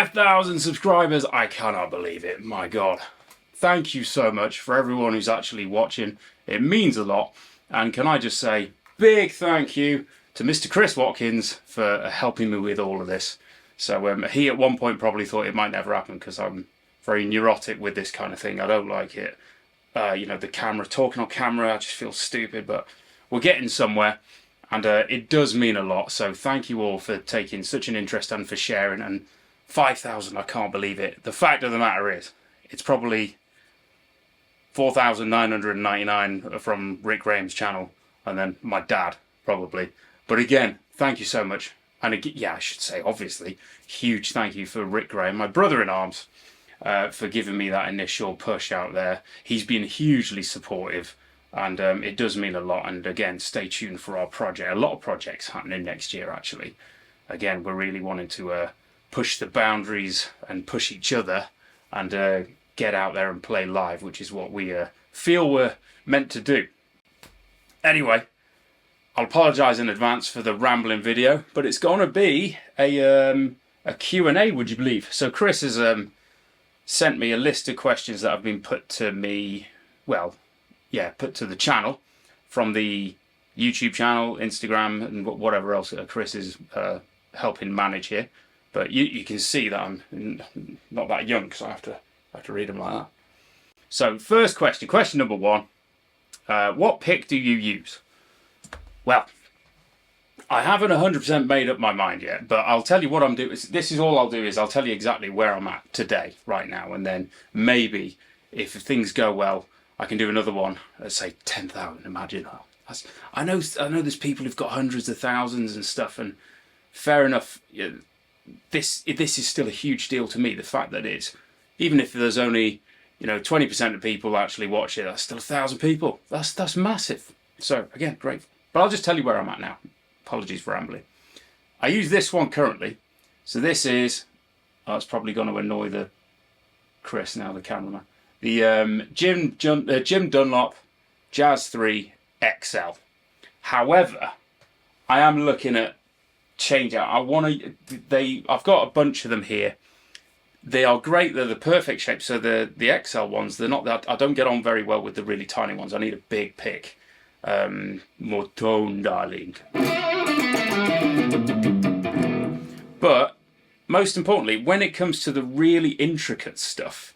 5,000 subscribers. I cannot believe it. My God. Thank you so much for everyone who's actually watching. It means a lot. And can I just say, big thank you to Mr. Chris Watkins for helping me with all of this. So he at one point probably thought it might never happen because I'm very neurotic with this kind of thing. I don't like it. You know, the camera, talking on camera, I just feel stupid, but we're getting somewhere. And it does mean a lot. So thank you all for taking such an interest and for sharing. And 5,000, I can't believe it. The fact of the matter is, it's probably 4,999 from Rick Graham's channel. And then my dad, probably. But again, thank you so much. And again, yeah, I should say, obviously, huge thank you for Rick Graham, my brother-in-arms, for giving me that initial push out there. He's been hugely supportive. And it does mean a lot. And again, stay tuned for our project. A lot of projects happening next year, actually. Again, we're really wanting to push the boundaries and push each other and get out there and play live, which is what we feel we're meant to do. Anyway, I'll apologise in advance for the rambling video, but it's going to be a Q&A, would you believe? So Chris has sent me a list of questions that have been put to me, well, yeah, put to the channel from the YouTube channel, Instagram, and whatever else Chris is helping manage here. But you can see that I'm not that young because I have to read them like that. So first question number one, what pick do you use? Well, I haven't 100% made up my mind yet, but I'll tell you what I'm doing. This is all I'll do is I'll tell you exactly where I'm at today, right now, and then maybe if things go well, I can do another one at say 10,000. Imagine. I know there's people who've got hundreds of thousands and stuff, and fair enough. This is still a huge deal to me. The fact that it's, even if there's only 20% of people actually watch it, that's still 1,000 people. That's massive. So again, great. But I'll just tell you where I'm at now. Apologies for rambling. I use this one currently. So this is, it's probably going to annoy the Chris now, the cameraman. The Jim Dunlop Jazz 3 XL. However, I am looking at change out. I've got a bunch of them here. They are great. They're the perfect shape. So the XL ones, they're not that. I don't get on very well with the really tiny ones. I need a big pick. More tone, darling. But most importantly, when it comes to the really intricate stuff,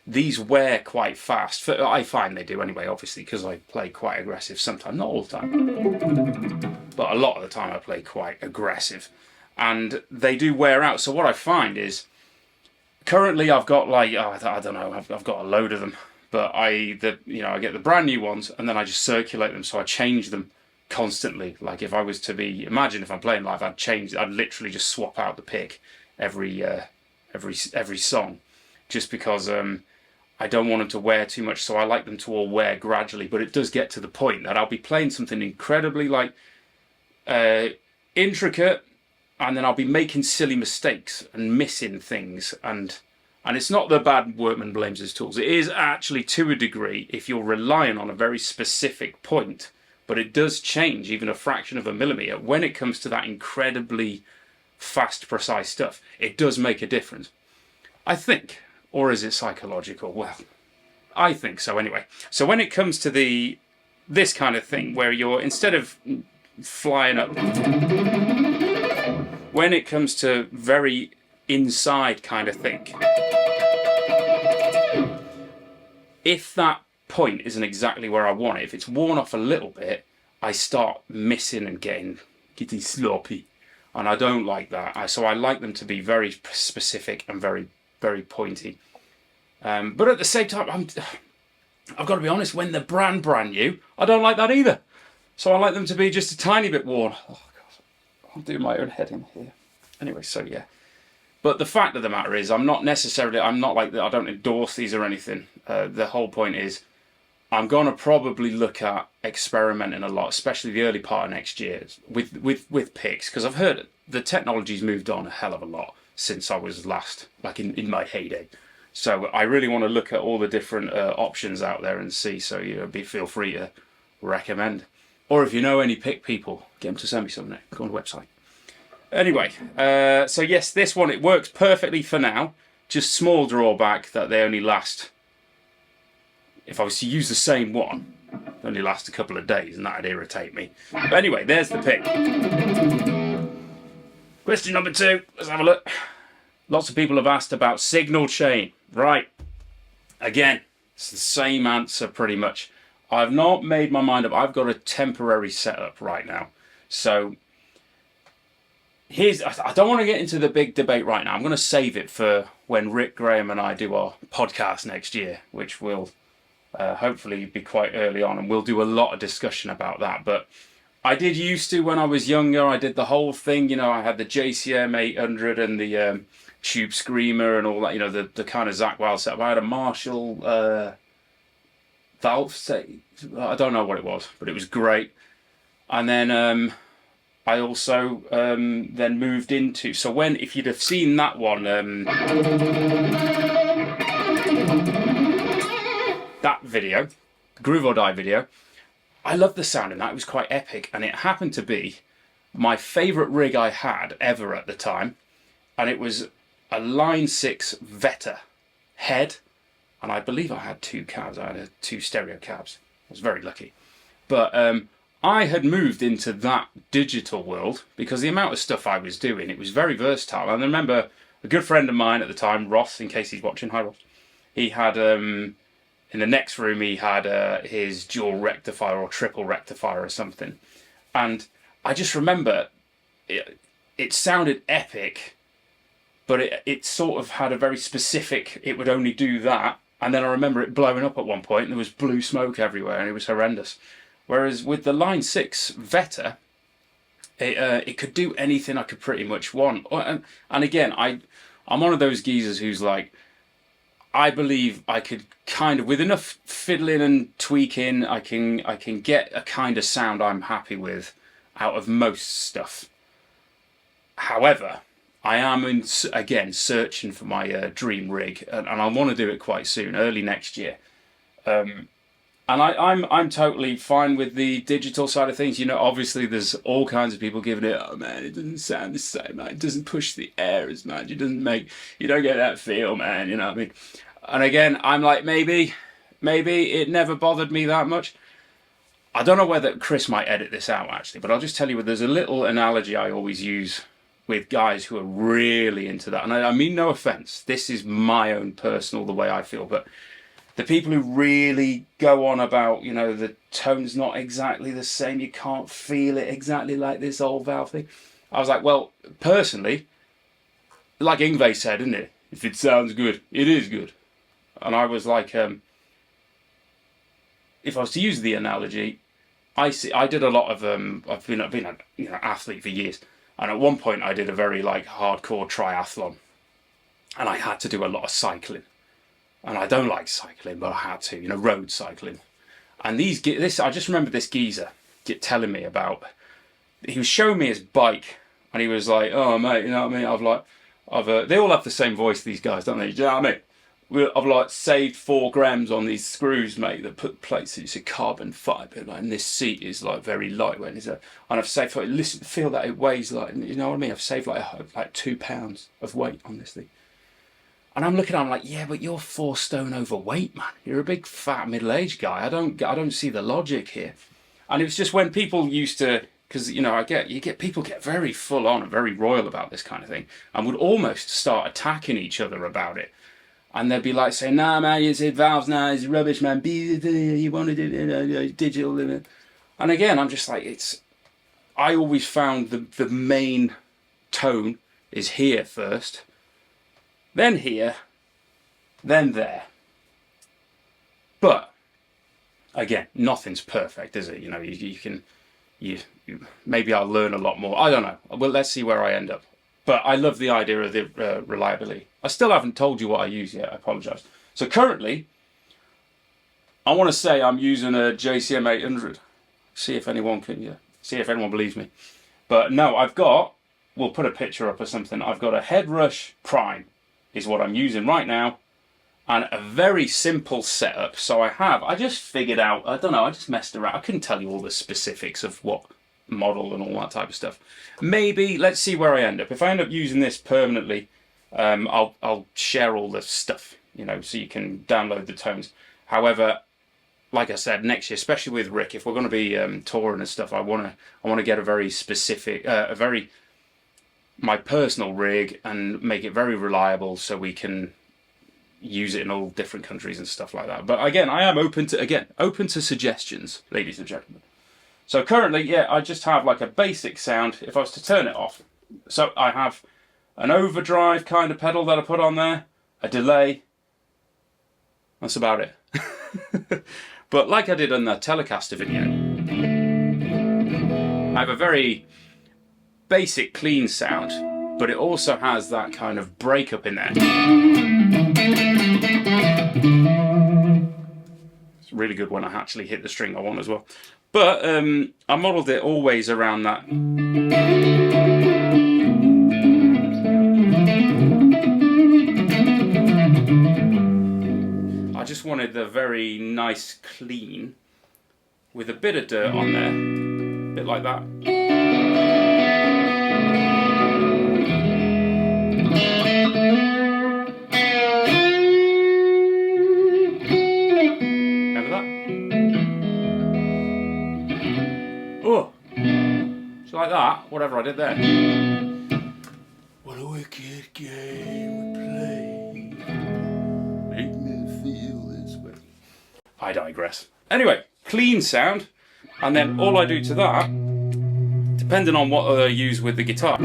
these wear quite fast. I find they do anyway, obviously, because I play quite aggressive sometimes. Not all the time. But a lot of the time I play quite aggressive. And they do wear out. So what I find is, currently I've got like, I don't know, I've got a load of them. But I get the brand new ones and then I just circulate them. So I change them constantly. Like if I was to imagine if I'm playing live, I'd literally just swap out the pick every song. Just because I don't want them to wear too much, so I like them to all wear gradually. But it does get to the point that I'll be playing something incredibly like intricate, and then I'll be making silly mistakes and missing things. And it's not the bad workman blames his tools. It is actually, to a degree, if you're relying on a very specific point. But it does change even a fraction of a millimetre. When it comes to that incredibly fast, precise stuff, it does make a difference. I think. Or is it psychological? Well, I think so anyway. So when it comes to this kind of thing, where you're, instead of flying up, when it comes to very inside kind of thing, if that point isn't exactly where I want it, if it's worn off a little bit, I start missing and getting sloppy. And I don't like that. So I like them to be very specific and very, very pointy. But at the same time, I've got to be honest, when they're brand new, I don't like that either. So I like them to be just a tiny bit worn. Oh, God. I'm doing my own head in here. Anyway, so yeah. But the fact of the matter is, I'm not like that. I don't endorse these or anything. The whole point is, I'm going to probably look at experimenting a lot, especially the early part of next year with picks, because I've heard the technology's moved on a hell of a lot since I was last, like in my heyday. So I really want to look at all the different options out there and see. So feel free to recommend, or if you know any pick people, get them to send me something. Go on the website. Anyway, so yes, this one, it works perfectly for now. Just small drawback that they only last, if I was to use the same one, they only last a couple of days, and that'd irritate me. But anyway, there's the pick. Question number 2, let's have a look. Lots of people have asked about signal chain. Right, again, it's the same answer pretty much. I've not made my mind up. I've got a temporary setup right now. So I don't want to get into the big debate right now. I'm going to save it for when Rick Graham and I do our podcast next year, which will hopefully be quite early on, and we'll do a lot of discussion about that. But I did used to, when I was younger, I did the whole thing. You know, I had the JCM 800 and the Tube Screamer and all that. You know, the kind of Zach Wild setup. I had a Marshall valve set. I don't know what it was, but it was great. And then I also then moved into, so when, if you'd have seen that one, that video, Groove or Die video, I loved the sound in that. It was quite epic, and it happened to be my favourite rig I had ever at the time, and it was a Line 6 Vetta head, and I believe I had 2 cabs. I had 2 stereo cabs. I was very lucky. But I had moved into that digital world because the amount of stuff I was doing, it was very versatile. And I remember a good friend of mine at the time, Ross, in case he's watching, hi Ross, he had, in the next room, he had his dual rectifier or triple rectifier or something. And I just remember it sounded epic, but it sort of had a very specific, it would only do that. And then I remember it blowing up at one point, and there was blue smoke everywhere, and it was horrendous. Whereas with the Line 6 Vetta, it could do anything I could pretty much want. And again, I'm one of those geezers who's like, I believe I could kind of, with enough fiddling and tweaking, I can get a kind of sound I'm happy with out of most stuff. However, I am, again, searching for my dream rig, and I want to do it quite soon, early next year. And I'm totally fine with the digital side of things. You know, obviously there's all kinds of people giving it, oh man, it doesn't sound the same, man. It doesn't push the air as much. You don't get that feel, man. You know what I mean? And again, I'm like, maybe it never bothered me that much. I don't know whether Chris might edit this out actually, but I'll just tell you, there's a little analogy I always use with guys who are really into that. And I mean no offense. This is my own personal, the way I feel, but the people who really go on about, you know, the tone's not exactly the same, you can't feel it exactly like this old valve thing. I was like, well, personally, like Ingve said, isn't it? If it sounds good, it is good. And I was like, if I was to use the analogy, I did a lot of, I've been a athlete for years. And at one point I did a very like hardcore triathlon. And I had to do a lot of cycling. And I don't like cycling, but I had to, road cycling. And I just remember this geezer telling me about, he was showing me his bike, and he was like, oh mate, you know what I mean, they all have the same voice, these guys, don't they? Do you know what I mean? I've like saved 4 grams on these screws, mate, that put plates, it's a carbon fibre, like, and this seat is like very lightweight, and I've saved, feel that it weighs like, you know what I mean? I've saved like 2 pounds of weight on this thing. And I'm looking at him like, yeah, but you're 4 stone overweight, man. You're a big fat middle-aged guy. I don't see the logic here. And it was just when people used to, because people get very full on and very royal about this kind of thing, and would almost start attacking each other about it. And they'd be like saying, nah, man, you said valves now, it's rubbish, man. You want to do digital. And again, I'm just like, I always found the main tone is here first, then here, then there. But again, nothing's perfect, is it? You maybe I'll learn a lot more. I don't know. Well, let's see where I end up. But I love the idea of the reliability. I still haven't told you what I use yet. I apologise. So currently, I want to say I'm using a JCM 800. See if anyone believes me. But no, we'll put a picture up or something. I've got a Head Rush Prime is what I'm using right now. And a very simple setup. So I just figured out, I don't know, I just messed around. I couldn't tell you all the specifics of what model and all that type of stuff. Maybe, let's see where I end up. If I end up using this permanently, I'll share all the stuff, you know, so you can download the tones. However, like I said, next year, especially with Rick, if we're going to be touring and stuff, I want to get a very specific, my personal rig and make it very reliable so we can use it in all different countries and stuff like that. But again, I am open to suggestions, ladies and gentlemen. So currently, yeah, I just have like a basic sound if I was to turn it off. So I have an overdrive kind of pedal that I put on there, a delay. That's about it. But like I did on the Telecaster video, I have a very basic clean sound, but it also has that kind of breakup in there. It's really good when I actually hit the string I want as well. But I modelled it always around that. I just wanted the very nice clean with a bit of dirt on there, a bit like that. Remember that? Oh, so like that, whatever I did there. What a wicked game we play. Make me feel this way. I digress. Anyway, clean sound, and then all I do to that, depending on what I use with the guitar,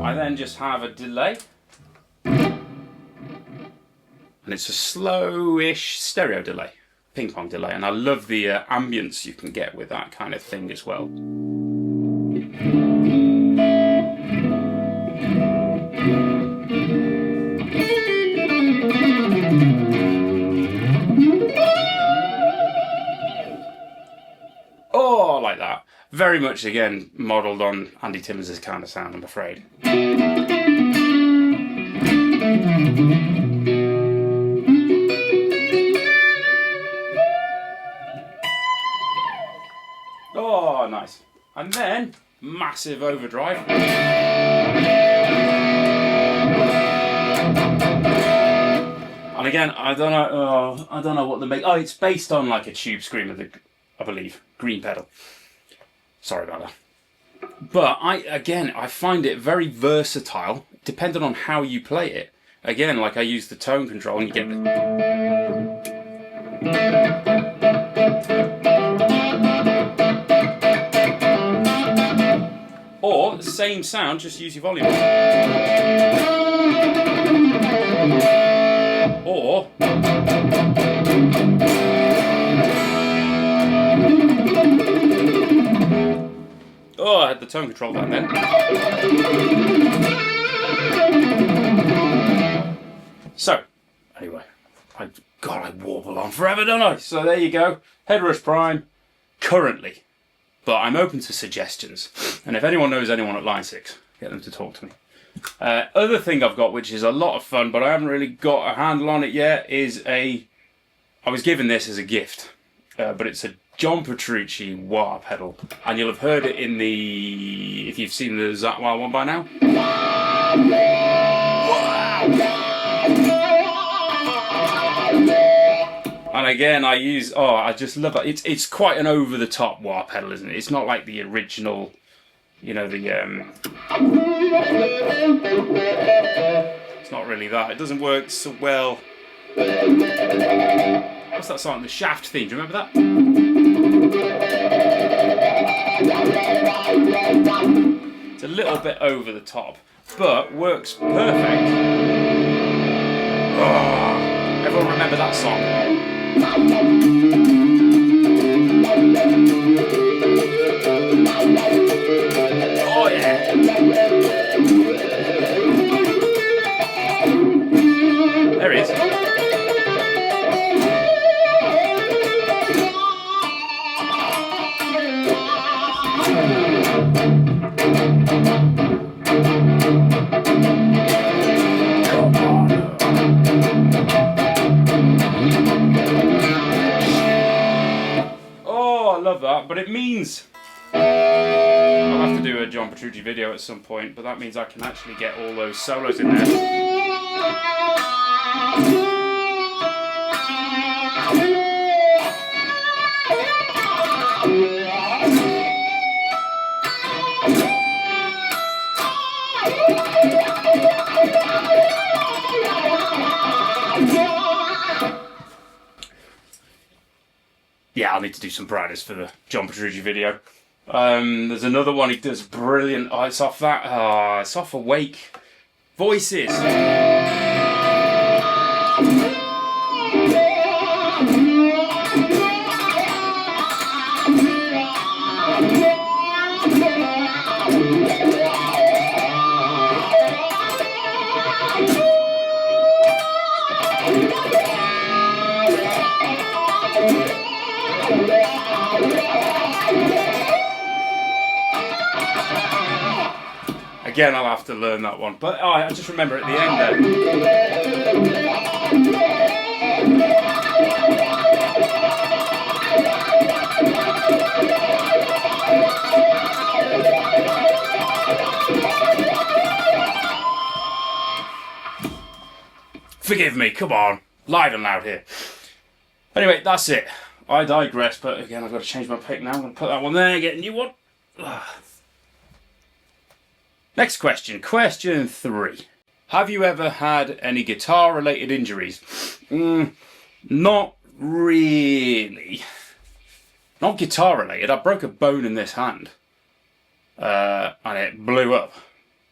I then just have a delay, and it's a slow-ish stereo delay, ping pong delay, and I love the ambience you can get with that kind of thing as well. Oh, like that. Very much, again, modelled on Andy Timmons' kind of sound, I'm afraid. Oh, nice. And then, massive overdrive. And again, I don't know what the make. Oh, it's based on like a Tube Screamer, I believe, green pedal. Sorry about that. But I find it very versatile, depending on how you play it. Again, like I use the tone control, and you get the. Or the same sound, just use your volume. Or oh, I had the tone control down then. So, anyway, I warble on forever, don't I? So there you go, Headrush Prime, currently. But I'm open to suggestions, and if anyone knows anyone at Line 6, get them to talk to me. Other thing I've got, which is a lot of fun, but I haven't really got a handle on it yet, is I was given this as a gift, but it's a John Petrucci wah pedal, and you'll have heard it in the, if you've seen the Zat Wah one by now. And again, I just love it. It's quite an over-the-top wah pedal, isn't it? It's not like the original, you know, it's not really that. It doesn't work so well. What's that song? The Shaft theme. Do you remember that? It's a little bit over the top, but works perfect. Oh, everyone remember that song? Oh yeah. There it is. but it means I'll have to do a John Petrucci video at some point, but that means I can actually get all those solos in there. Yeah, I'll need to do some practice for the John Petrucci video. There's another one he does brilliant. Oh, it's off that. Oh, it's off Awake Voices. Again, I'll have to learn that one, but I just remember at the end there. Forgive me, come on, live and loud here. Anyway, that's it. I digress, but again, I've got to change my pick now. I'm going to put that one there, get a new one. Next question, question 3. Have you ever had any guitar-related injuries? Not really. Not guitar-related. I broke a bone in this hand, and it blew up.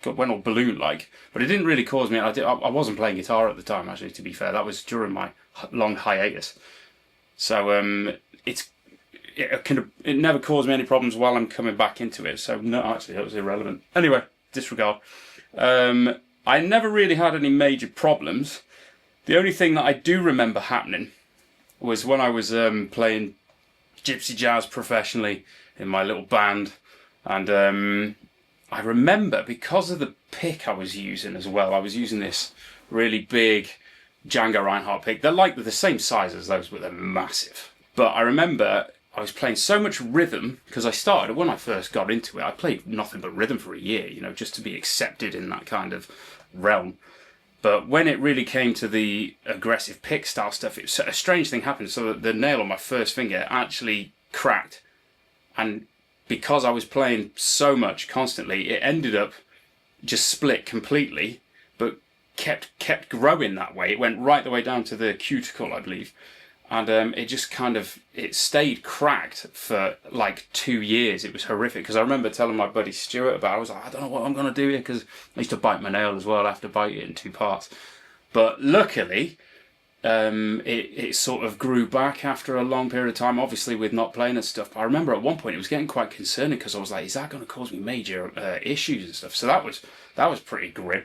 Went all balloon-like, but it didn't really cause me. I wasn't playing guitar at the time, actually. To be fair, that was during my long hiatus. So it never caused me any problems while I'm coming back into it. So no, actually, that was irrelevant. Anyway. Disregard. I never really had any major problems. The only thing that I do remember happening was when I was playing gypsy jazz professionally in my little band, and I remember because of the pick I was using as well. I was using this really big Django Reinhardt pick. They're like the same size as those, but they're massive. But I remember I was playing so much rhythm, because I started, when I first got into it, I played nothing but rhythm for a year, you know, just to be accepted in that kind of realm. But when it really came to the aggressive pick style stuff, a strange thing happened. So that the nail on my first finger actually cracked. And because I was playing so much constantly, it ended up just split completely, but kept growing that way. It went right the way down to the cuticle, I believe. And it just it stayed cracked for like 2 years. It was horrific, because I remember telling my buddy Stuart about it. I was like, I don't know what I'm going to do here, because I used to bite my nail as well. I have to bite it in 2 parts. But luckily, it sort of grew back after a long period of time, obviously with not playing and stuff. But I remember at one point it was getting quite concerning, because I was like, is that going to cause me major issues and stuff? So that was pretty grim.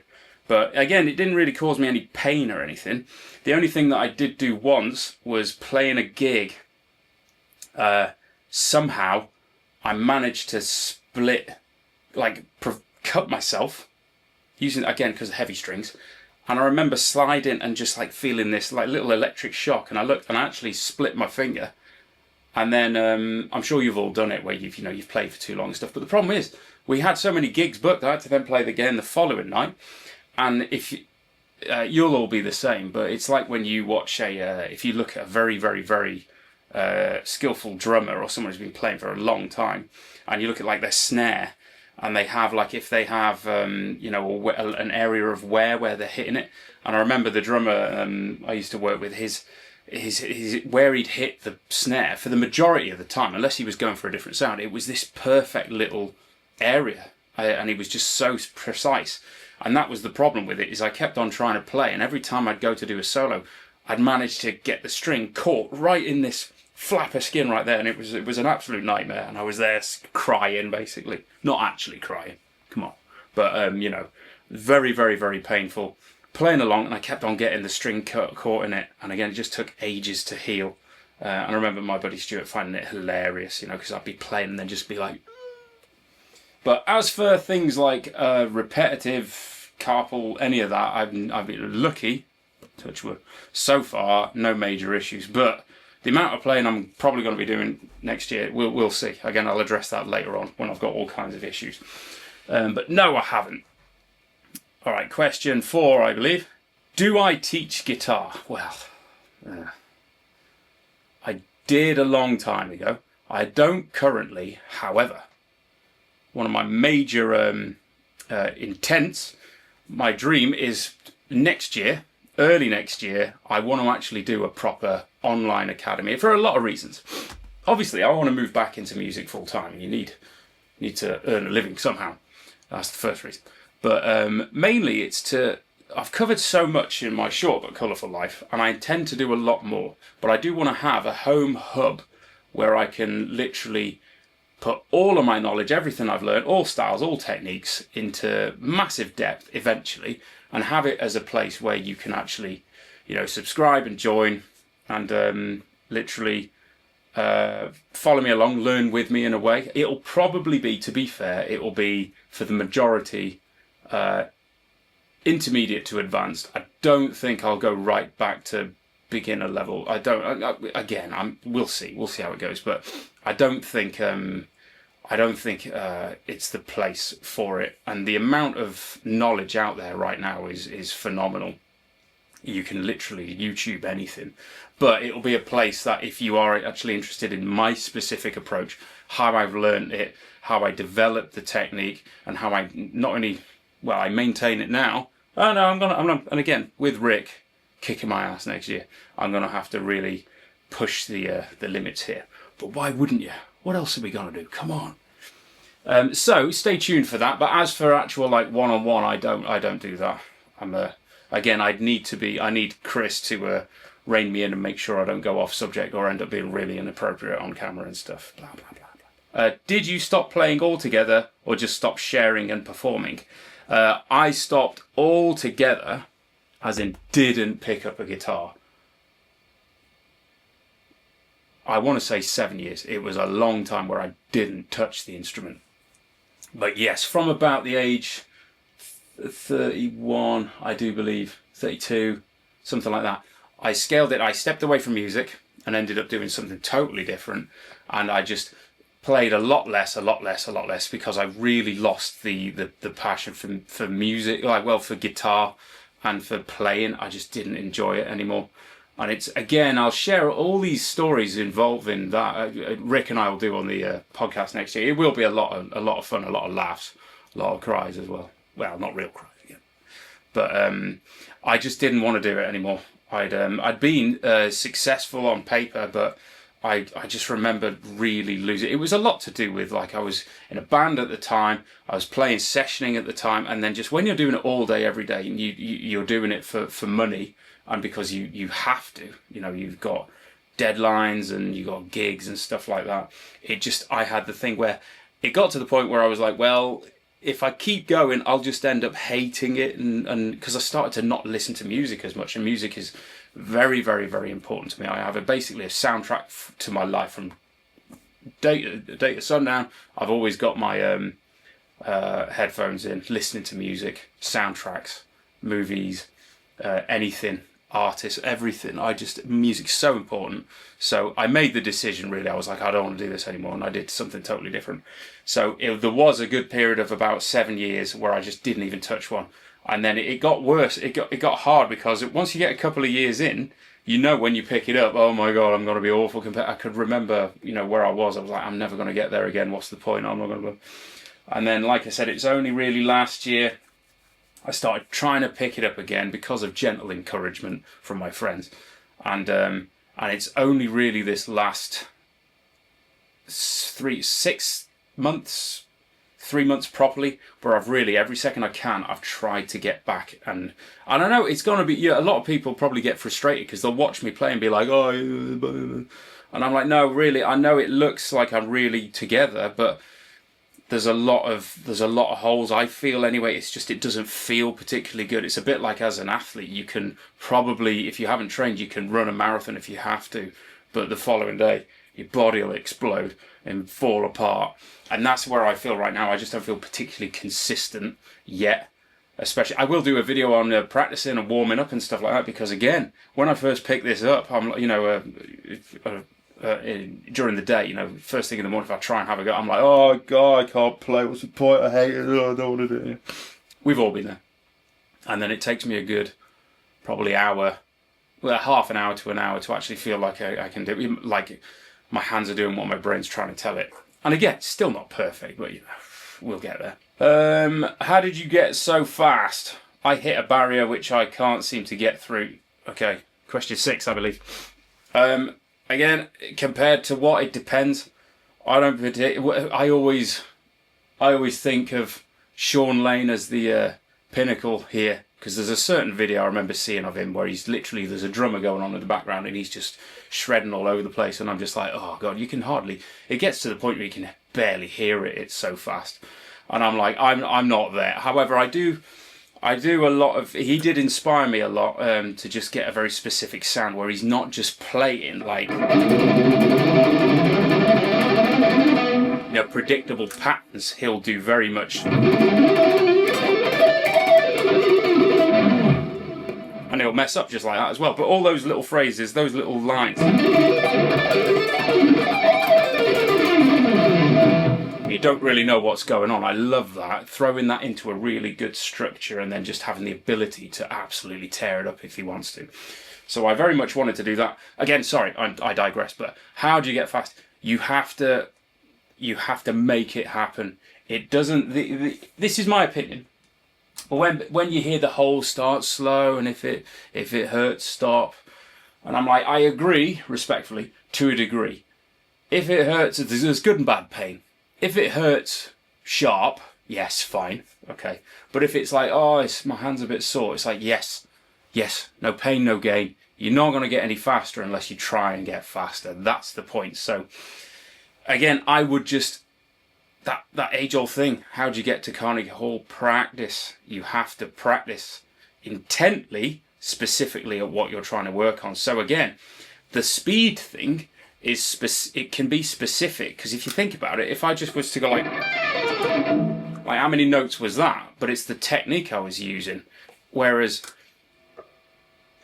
But again, it didn't really cause me any pain or anything. The only thing that I did do once was playing a gig. Somehow, I managed to split, cut myself, using, again, because of heavy strings. And I remember sliding and just feeling this little electric shock. And I looked and I actually split my finger. And then I'm sure you've all done it where you've played for too long and stuff. But the problem is, we had so many gigs booked, I had to then play again the following night. And if you'll all be the same, but it's like when you watch if you look at a very, very, very skillful drummer or someone who's been playing for a long time, and you look at their snare, and they have if they have an area of wear where they're hitting it. And I remember the drummer I used to work with, his where he'd hit the snare for the majority of the time, unless he was going for a different sound, it was this perfect little area, and he was just so precise. And that was the problem with it, is I kept on trying to play, and every time I'd go to do a solo, I'd manage to get the string caught right in this flap of skin right there, and it was an absolute nightmare. And I was there crying, basically. Not actually crying, come on. But, very, very, very painful. Playing along, and I kept on getting the string caught in it, and again, it just took ages to heal. And I remember my buddy Stuart finding it hilarious, because I'd be playing and then just be like... But as for things like repetitive, carpal, any of that, I've been lucky, touch wood. So far, no major issues. But The amount of playing I'm probably going to be doing next year, we'll see. Again, I'll address that later on when I've got all kinds of issues. But no, I haven't. All right, question 4, I believe. Do I teach guitar? Well, I did a long time ago. I don't currently, however. One of my major intents, my dream is next year, early next year, I want to actually do a proper online academy for a lot of reasons. Obviously, I want to move back into music full time. You need to earn a living somehow. That's the first reason. But mainly I've covered so much in my short but colourful life, and I intend to do a lot more. But I do want to have a home hub where I can literally put all of my knowledge, everything I've learned, all styles, all techniques, into massive depth eventually, and have it as a place where you can actually, subscribe and join, and literally follow me along, learn with me in a way. It'll probably be, to be fair, it will be for the majority intermediate to advanced. I don't think I'll go right back to beginner level. We'll see how it goes, but I don't think it's the place for it. And the amount of knowledge out there right now is phenomenal. You can literally YouTube anything, but it'll be a place that if you are actually interested in my specific approach, how I've learned it, how I developed the technique, and how I I maintain it now. And again, with Rick kicking my ass next year, I'm gonna have to really push the limits here. But why wouldn't you? What else are we gonna do? Come on. So stay tuned for that. But as for actual one-on-one, I don't do that. I need Chris to rein me in and make sure I don't go off subject or end up being really inappropriate on camera and stuff. Blah blah blah blah. Did you stop playing altogether or just stop sharing and performing? I stopped altogether, as in didn't pick up a guitar. I want to say 7 years. It was a long time where I didn't touch the instrument. But yes, from about the age 31, I do believe, 32, something like that, I scaled it. I stepped away from music and ended up doing something totally different. And I just played a lot less because I really lost the passion for music, for guitar and for playing. I just didn't enjoy it anymore. And it's, again, I'll share all these stories involving that. Rick and I will do on the podcast next year. It will be a lot of fun, a lot of laughs, a lot of cries as well. Well, not real cries again. But I just didn't want to do it anymore. I'd been successful on paper, but I just remember really losing. It was a lot to do with, I was in a band at the time, I was playing sessioning at the time, and then just when you're doing it all day, every day, and you're doing it for money, and because you have to, you've got deadlines and you've got gigs and stuff like that. I had the thing where it got to the point where I was like, well, if I keep going, I'll just end up hating it, and because I started to not listen to music as much, and music is very, very, very important to me. I have basically a soundtrack to my life from day to sundown. I've always got my headphones in, listening to music, soundtracks, movies, anything, artists, everything. Music's so important. So I made the decision, really. I was like, I don't want to do this anymore, and I did something totally different. So there was a good period of about 7 years where I just didn't even touch one. And then it got worse. It got hard because once you get a couple of years in, when you pick it up, oh my God, I'm going to be awful. I could remember, where I was. I was like, I'm never going to get there again. What's the point? I'm not going to. And then, like I said, it's only really last year I started trying to pick it up again because of gentle encouragement from my friends. And it's only really this last 3 months properly, where I've really, every second I can, I've tried to get back. And I know it's going to be, a lot of people probably get frustrated because they'll watch me play and be like, oh, and I'm like, no, really, I know it looks like I'm really together, but there's a lot of holes, I feel anyway. It's just, it doesn't feel particularly good. It's a bit like as an athlete, you can probably, if you haven't trained, you can run a marathon if you have to, but the following day, your body will explode and fall apart. And that's where I feel right now. I just don't feel particularly consistent yet. especially, I will do a video on practicing and warming up and stuff like that, because again, when I first picked this up, I'm, during the day, first thing in the morning, if I try and have a go, I'm like, oh God, I can't play, what's the point, I hate it, I don't want to do it. We've all been there. And then it takes me a good, probably hour, well, half an hour to an hour to actually feel like I can do it, like my hands are doing what my brain's trying to tell it. And again, still not perfect, but we'll get there. How did you get so fast? I hit a barrier which I can't seem to get through. Okay, question 6, I believe. Again, compared to what, it depends. I always think of Sean Lane as the pinnacle here, because there's a certain video I remember seeing of him where he's literally, there's a drummer going on in the background and he's just shredding all over the place, and I'm just like, oh God, you can hardly, it gets to the point where you can barely hear it, it's so fast. And I'm like, I'm not there. However, I do a lot of, he did inspire me a lot to just get a very specific sound where he's not just playing like, predictable patterns. He'll do very much, and he'll mess up just like that as well. But all those little phrases, those little lines, you don't really know what's going on. I love that. Throwing that into a really good structure and then just having the ability to absolutely tear it up if he wants to. So I very much wanted to do that. Again, sorry, I digress, but how do you get fast? You have to make it happen. It doesn't, this is my opinion. But when you hear the whole start slow, and if it hurts, stop. And I'm like, I agree, respectfully, to a degree. If it hurts, there's good and bad pain. If it hurts sharp, yes, fine, okay. But if it's like, oh, my hand's a bit sore, it's like, yes, no pain, no gain. You're not going to get any faster unless you try and get faster. That's the point. So, again, I would just, that age-old thing, how do you get to Carnegie Hall? Practice. You have to practice intently, specifically at what you're trying to work on. So again, the speed thing, it can be specific, because if you think about it, if I just was to go like how many notes was that? But it's the technique I was using. Whereas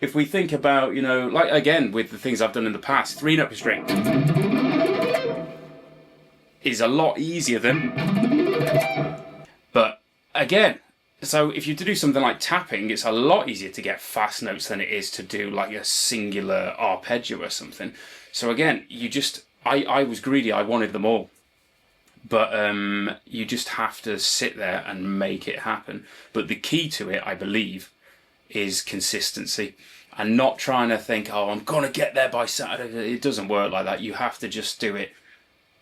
if we think about, like again with the things I've done in the past, 3-note string is a lot easier than, but again, so if you do something like tapping, it's a lot easier to get fast notes than it is to do like a singular arpeggio or something. So again, I was greedy, I wanted them all. But you just have to sit there and make it happen. But the key to it, I believe, is consistency. And not trying to think, oh, I'm going to get there by Saturday. It doesn't work like that. You have to just do it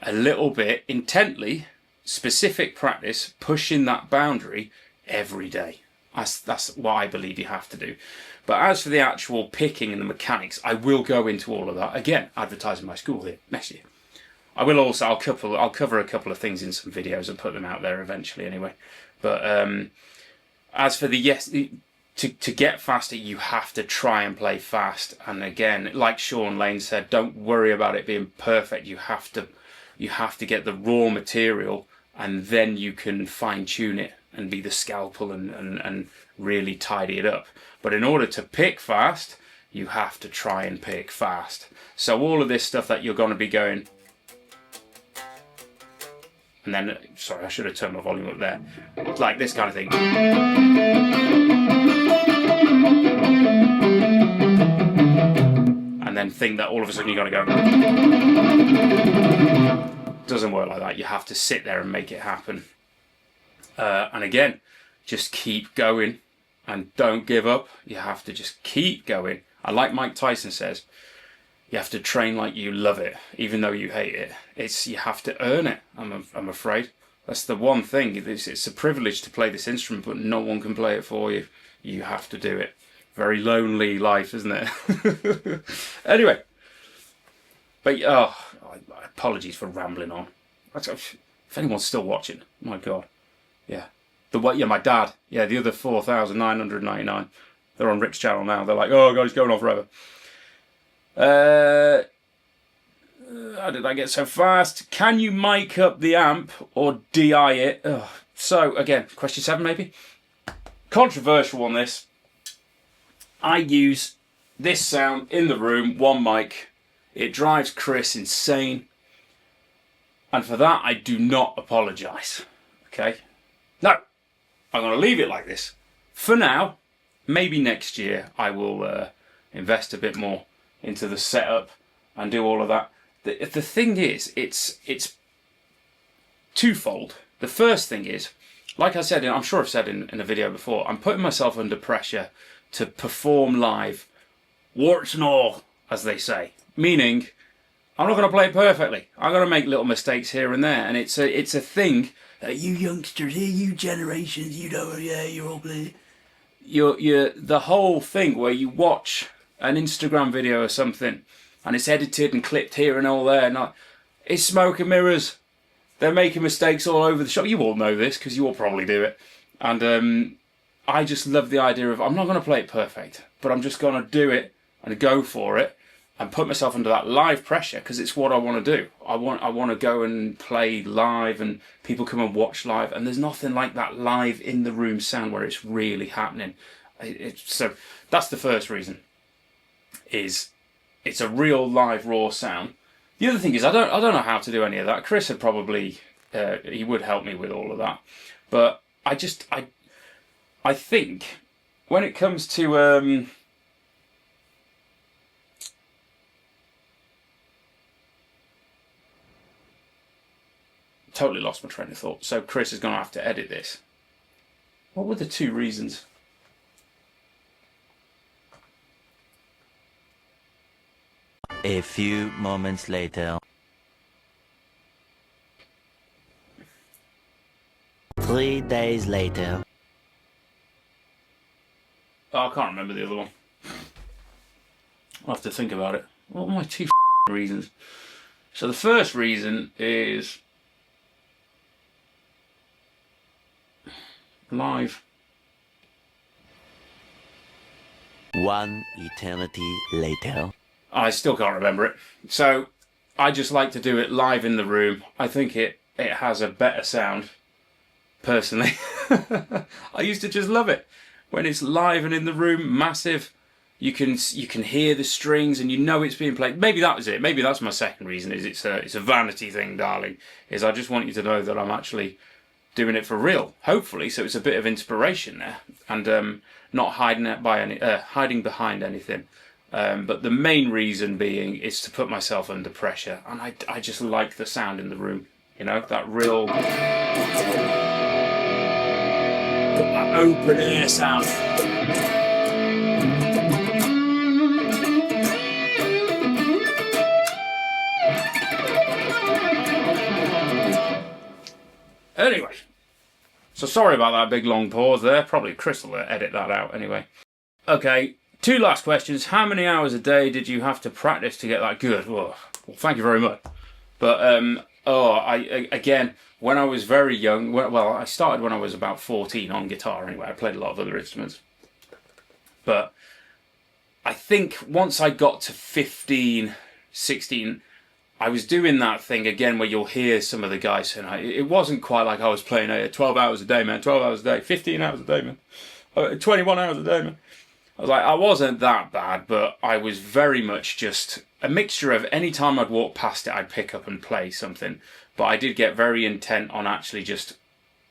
a little bit, intently, specific practice, pushing that boundary every day. That's what I believe you have to do. But as for the actual picking and the mechanics, I will go into all of that. Again, advertising my school here next year. I will also, I'll cover a couple of things in some videos and put them out there eventually anyway. But as for to get faster, you have to try and play fast. And again, like Sean Lane said, don't worry about it being perfect. You have to get the raw material, and then you can fine tune it and be the scalpel and really tidy it up. But in order to pick fast, you have to try and pick fast. So all of this stuff that you're going to be going, and then, sorry, I should have turned my volume up there, like this kind of thing. And then think that all of a sudden you're going to go. Doesn't work like that. You have to sit there and make it happen. And again, just keep going and don't give up. You have to just keep going. And like Mike Tyson says, you have to train like you love it, even though you hate it. You have to earn it, I'm afraid. That's the one thing. It's a privilege to play this instrument, but no one can play it for you. You have to do it. Very lonely life, isn't it? Anyway. But, apologies for rambling on. If anyone's still watching, my God. Yeah. My dad. Yeah, the other 4,999. They're on Rick's channel now. They're like, oh God, he's going on forever. How did I get so fast? Can you mic up the amp or DI it? So, again, question 7 maybe? controversial on this. I use this sound in the room, one mic. It drives Chris insane. And for that, I do not apologise. Okay? No. I'm going to leave it like this. For now, maybe next year I will invest a bit more into the setup and do all of that. The thing is, it's twofold. The first thing is, like I said, I'm sure I've said in a video before, I'm putting myself under pressure to perform live, warts and all, as they say. Meaning, I'm not going to play it perfectly. I'm going to make little mistakes here and there, and it's a thing. You youngsters, you generations, you don't, yeah, you're all blue. You're the whole thing where you watch an Instagram video or something, and it's edited and clipped here and all there, and it's smoke and mirrors. They're making mistakes all over the shop. You all know this because you all probably do it. And I just love the idea of, I'm not going to play it perfect, but I'm just going to do it and go for it and put myself under that live pressure because it's what I want to do. I want to go and play live and people come and watch live, and there's nothing like that live in the room sound where it's really happening. So that's the first reason, is it's a real live raw sound. The other thing is I don't know how to do any of that. Chris would probably he would help me with all of that, but I think when it comes to totally lost my train of thought. So Chris is going to have to edit this. What were the two reasons? A few moments later. 3 days later. Oh, I can't remember the other one. I'll have to think about it. What were my two reasons? So the first reason is live. 1 eternity later. I still can't remember it. So I just like to do it live in the room. I think it has a better sound, personally. I used to just love it. When it's live and in the room, massive, you can hear the strings and you know it's being played. Maybe that was it. Maybe that's my second reason, is it's a vanity thing, darling. Is I just want you to know that I'm actually doing it for real, hopefully, so it's a bit of inspiration there, and not hiding behind anything. But the main reason being is to put myself under pressure, and I just like the sound in the room, you know, that real that open air sound. Anyway, so sorry about that big long pause there. Probably Chris will edit that out anyway. Okay, two last questions. How many hours a day did you have to practice to get that good? Well, thank you very much. But again, when I was very young, I started when I was about 14 on guitar anyway. I played a lot of other instruments. But I think once I got to 15, 16, I was doing that thing again where you'll hear some of the guys saying, it wasn't quite like I was playing 12 hours a day, man, 12 hours a day, 15 hours a day, man, 21 hours a day, man. I was like, I wasn't that bad, but I was very much just a mixture of any time I'd walk past it, I'd pick up and play something. But I did get very intent on actually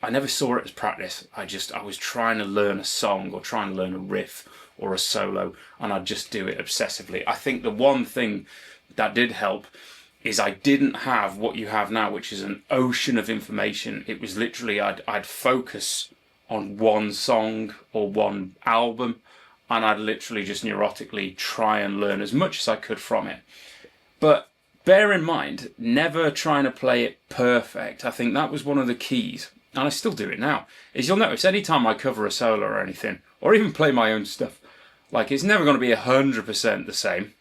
I never saw it as practice. I was trying to learn a song or trying to learn a riff or a solo, and I'd just do it obsessively. I think the one thing that did help is I didn't have what you have now, which is an ocean of information. It was literally, I'd focus on one song or one album, and I'd literally just neurotically try and learn as much as I could from it. But bear in mind, never trying to play it perfect. I think that was one of the keys, and I still do it now, is you'll notice anytime I cover a solo or anything, or even play my own stuff, like it's never going to be 100% the same,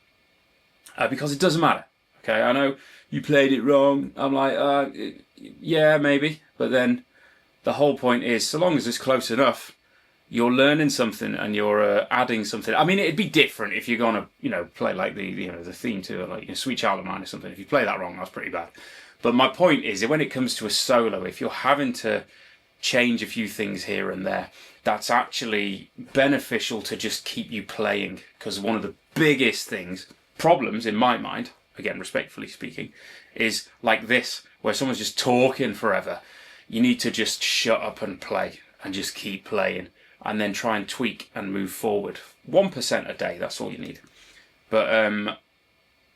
because it doesn't matter. Okay, I know you played it wrong. I'm like, yeah, maybe. But then the whole point is, so long as it's close enough, you're learning something and you're adding something. I mean, it'd be different if you're gonna, play like the theme to like Sweet Child of Mine or something. If you play that wrong, that's pretty bad. But my point is, when it comes to a solo, if you're having to change a few things here and there, that's actually beneficial to just keep you playing. Because one of the biggest problems in my mind, again, respectfully speaking, is like this, where someone's just talking forever. You need to just shut up and play and just keep playing, and then try and tweak and move forward. 1% a day, that's all you need. But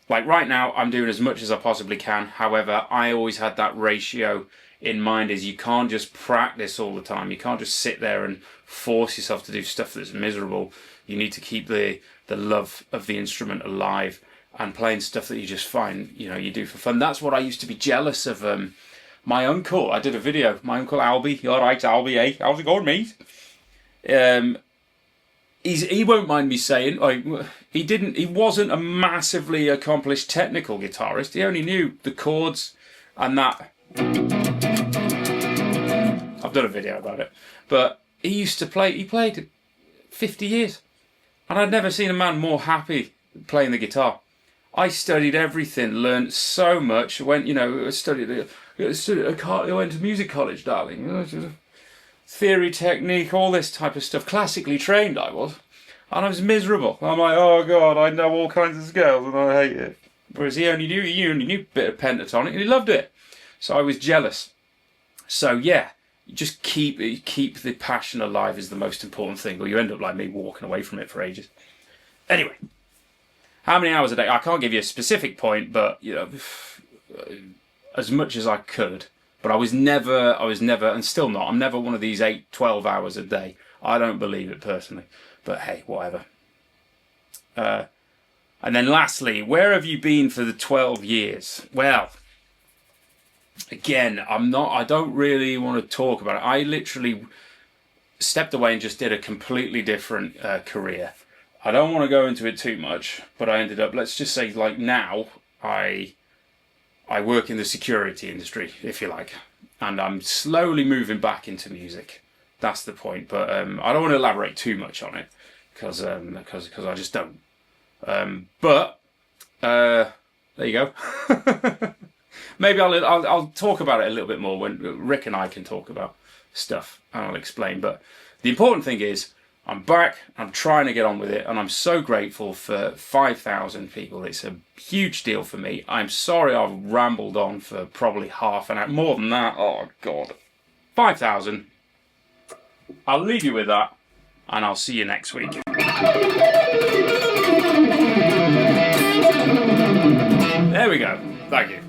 like right now, I'm doing as much as I possibly can. However, I always had that ratio in mind, is you can't just practice all the time. You can't just sit there and force yourself to do stuff that's miserable. You need to keep the love of the instrument alive and playing stuff that you just find, you know, you do for fun. That's what I used to be jealous of. My uncle, I did a video, my uncle Albie, you alright Albie, eh? How's it going, mate? He won't mind me saying, like, he wasn't a massively accomplished technical guitarist. He only knew the chords and that. I've done a video about it. But he used to play, he played 50 years. And I'd never seen a man more happy playing the guitar. I studied everything, learned so much. Went, you know, I went to music college, darling. Theory, technique, all this type of stuff. Classically trained I was. And I was miserable. I'm like, oh God, I know all kinds of scales and I hate it. Whereas he only knew a bit of pentatonic and he loved it. So I was jealous. So yeah, you just keep the passion alive is the most important thing, or you end up like me, walking away from it for ages. Anyway, how many hours a day? I can't give you a specific point, but you know, as much as I could. But I was never, and still not, I'm never one of these 8-12 hours a day. I don't believe it personally. But hey, whatever. And then lastly, where have you been for the 12 years? Well, again, I don't really want to talk about it. I literally stepped away and just did a completely different career. I don't want to go into it too much, but I ended up, let's just say, like now, I work in the security industry, if you like, and I'm slowly moving back into music. That's the point, but I don't want to elaborate too much on it because I just don't. But there you go. Maybe I'll talk about it a little bit more when Rick and I can talk about stuff, and I'll explain. But the important thing is, I'm back, I'm trying to get on with it, and I'm so grateful for 5,000 people. It's a huge deal for me. I'm sorry I've rambled on for probably half an hour, more than that, oh God. 5,000. I'll leave you with that, and I'll see you next week. There we go, thank you.